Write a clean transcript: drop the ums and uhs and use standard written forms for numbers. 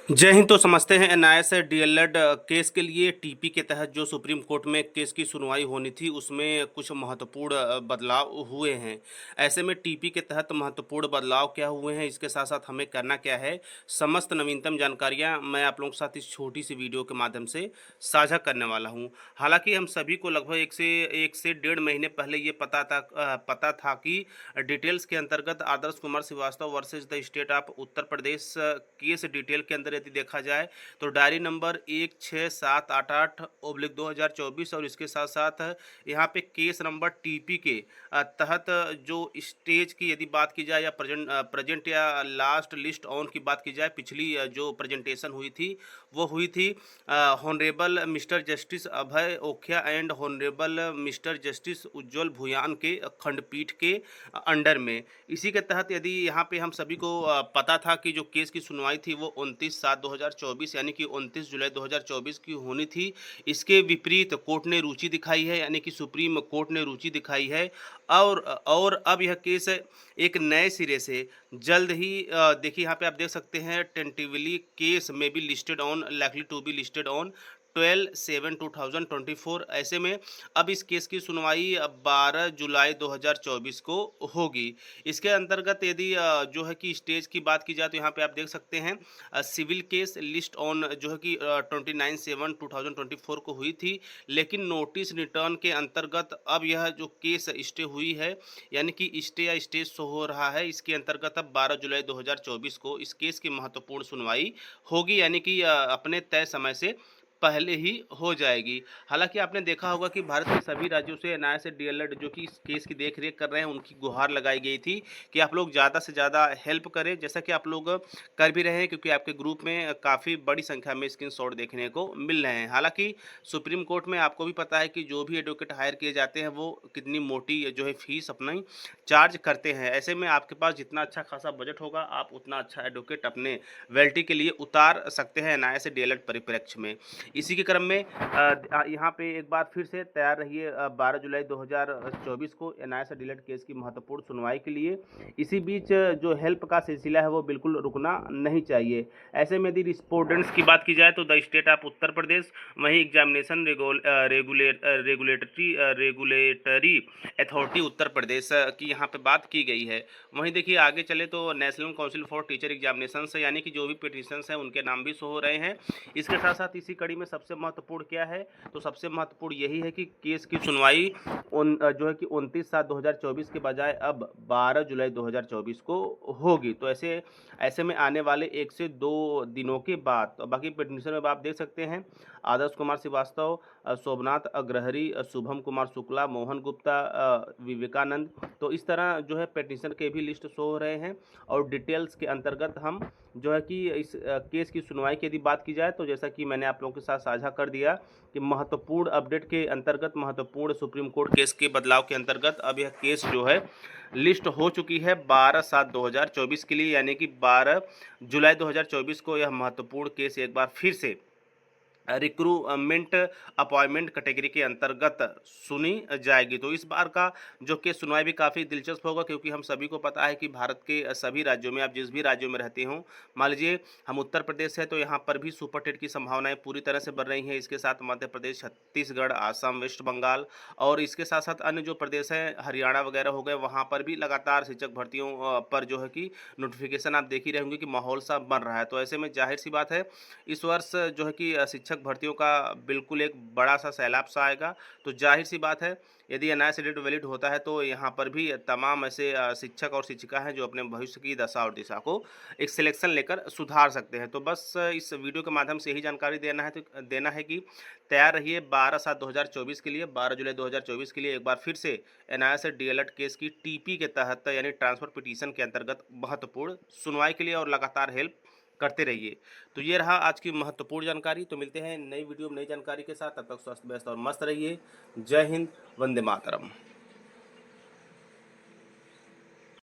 जय हिंद। तो समझते हैं एनआईएस डीएलएड केस के लिए टीपी के तहत जो सुप्रीम कोर्ट में केस की सुनवाई होनी थी उसमें कुछ महत्वपूर्ण बदलाव हुए हैं। ऐसे में टीपी के तहत महत्वपूर्ण बदलाव क्या हुए हैं, इसके साथ साथ हमें करना क्या है, समस्त नवीनतम जानकारियां मैं आप लोगों के साथ इस छोटी सी वीडियो के माध्यम से साझा करने वाला हूं। हालांकि हम सभी को लगभग एक से 1.5 महीने पहले ये पता था कि डिटेल्स के अंतर्गत Adarsh Kumar Srivastava versus the state of Uttar Pradesh case detail के अंदर यदि देखा जाए तो डायरी नंबर 16788/2024 और इसके साथ साथ यहाँ पे केस नंबर टीपी के तहत जो स्टेज की यदि बात की जाए या प्रेजेंट या लास्ट लिस्ट ऑन की बात की जाए, पिछली जो प्रेजेंटेशन हुई थी वो हुई थी हॉनरेबल मिस्टर जस्टिस अभय ओखिया एंड हॉनरेबल मिस्टर जस्टिस उज्जवल भुयान के खंडपीठ के अंडर में। इसी के तहत यदि यहाँ पे हम सभी को पता था कि जो केस की सुनवाई थी वो 29/7/2024 यानी कि 29 जुलाई 2024 की होनी थी। इसके विपरीत कोर्ट ने रुचि दिखाई है, यानी कि सुप्रीम कोर्ट ने रुचि दिखाई है और अब यह केस एक नए सिरे से जल्द ही देखिए यहाँ पे आप देख सकते हैं टेंटिवली केस में be listed on likely to be listed on 12/7/2024। ऐसे में अब इस केस की सुनवाई 12 जुलाई 2024 को होगी। इसके अंतर्गत यदि जो है कि स्टेज की बात की जाए तो यहाँ पे आप देख सकते हैं सिविल केस लिस्ट ऑन जो है कि 29/7/2024 को हुई थी, लेकिन नोटिस रिटर्न के अंतर्गत अब यह जो केस स्टे हुई है, यानी कि स्टे या स्टेज शो हो रहा है, इसके अंतर्गत अब 12 जुलाई 2024 को इस केस की महत्वपूर्ण सुनवाई होगी, यानी कि अपने तय समय से पहले ही हो जाएगी। हालांकि आपने देखा होगा कि भारत के सभी राज्यों से एनआईए डीएलएड जो कि इस केस की देखरेख कर रहे हैं उनकी गुहार लगाई गई थी कि आप लोग ज़्यादा से ज़्यादा हेल्प करें, जैसा कि आप लोग कर भी रहे हैं, क्योंकि आपके ग्रुप में काफ़ी बड़ी संख्या में स्क्रीनशॉट देखने को मिल रहे हैं। हालांकि सुप्रीम कोर्ट में आपको भी पता है कि जो भी एडवोकेट हायर किए जाते हैं वो कितनी मोटी जो है फीस अपनी चार्ज करते हैं। ऐसे में आपके पास जितना अच्छा खासा बजट होगा आप उतना अच्छा एडवोकेट अपने वेल्टी के लिए उतार सकते हैं एनआईए डीएलएड परिप्रेक्ष्य में। इसी के क्रम में यहाँ पे एक बार फिर से तैयार रहिए 12 जुलाई 2024 को एनआईए डीएलएड केस की महत्वपूर्ण सुनवाई के लिए। इसी बीच जो हेल्प का सिलसिला है वो बिल्कुल रुकना नहीं चाहिए। ऐसे में यदि रिस्पोंडेंट्स की बात की जाए तो द स्टेट ऑफ उत्तर प्रदेश, वहीं examination regulatory authority Uttar Pradesh की यहाँ पे बात की गई है। वहीं देखिए आगे चले तो national council for teacher examination से, यानी कि जो भी पिटिशंस हैं उनके नाम भी शो हो रहे हैं। इसके साथ साथ इसी कड़ी में सबसे महत्वपूर्ण क्या है, तो सबसे महत्वपूर्ण यही है कि केस की सुनवाई जो है कि 29/7/2024 के बजाय अब 12 जुलाई 2024 को होगी। तो ऐसे में आने वाले 1 से 2 दिनों के बाद, तो बाकी पिटिशन में आप देख सकते हैं आदर्श कुमार श्रीवास्तव, शोभनाथ अग्रहरी, शुभम कुमार शुक्ला, मोहन गुप्ता, विवेकानंद, तो इस तरह जो है पिटिशन के भी लिस्ट शो हो रहे हैं। और डिटेल्स के अंतर्गत हम जो है कि इस केस की सुनवाई की यदि बात की जाए तो जैसा कि मैंने आप लोगों के साथ साझा कर दिया कि महत्वपूर्ण अपडेट के अंतर्गत, महत्वपूर्ण सुप्रीम कोर्ट केस के बदलाव के अंतर्गत अब यह केस जो है लिस्ट हो चुकी है 12/7/2024 के लिए, यानी कि 12 जुलाई 2024 को यह महत्वपूर्ण केस एक बार फिर से रिक्रूटमेंट अपॉइंटमेंट कैटेगरी के अंतर्गत सुनी जाएगी। तो इस बार का जो केस सुनवाई भी काफ़ी दिलचस्प होगा, क्योंकि हम सभी को पता है कि भारत के सभी राज्यों में, आप जिस भी राज्यों में रहते हों, मान लीजिए हम उत्तर प्रदेश है तो यहाँ पर भी सुपर टेट की संभावनाएं पूरी तरह से बढ़ रही हैं। इसके साथ मध्य प्रदेश, छत्तीसगढ़, आसाम, वेस्ट बंगाल और इसके साथ साथ अन्य जो प्रदेश हैं हरियाणा वगैरह हो गए, वहाँ पर भी लगातार शिक्षक भर्तियों पर जो है कि नोटिफिकेशन आप देख ही रहे होंगे कि माहौल सा बन रहा है। तो ऐसे में जाहिर सी बात है इस वर्ष जो है कि शिक्षक भर्तियों का बिल्कुल एक बड़ा सा सैलाब सा आएगा। तो जाहिर सी बात है यदि एनआईए डेट वैलिड होता है तो यहाँ पर भी तमाम ऐसे शिक्षक और शिक्षिका हैं जो अपने भविष्य की दशा और दिशा को एक सिलेक्शन लेकर सुधार सकते हैं। तो बस इस वीडियो के माध्यम से यही जानकारी देना है कि तैयार रहिए 12/7/2024 के लिए, 12 जुलाई 2024 के लिए एक बार फिर से एनआईए डीएलएड केस की टीपी के तहत यानी ट्रांसफर पिटीशन के अंतर्गत महत्वपूर्ण सुनवाई के लिए, और लगातार हेल्प करते रहिए। तो ये रहा आज की महत्वपूर्ण जानकारी। तो मिलते हैं नई वीडियो में नई जानकारी के साथ, तब तक स्वस्थ व्यस्त और मस्त रहिए। जय हिंद, वंदे मातरम।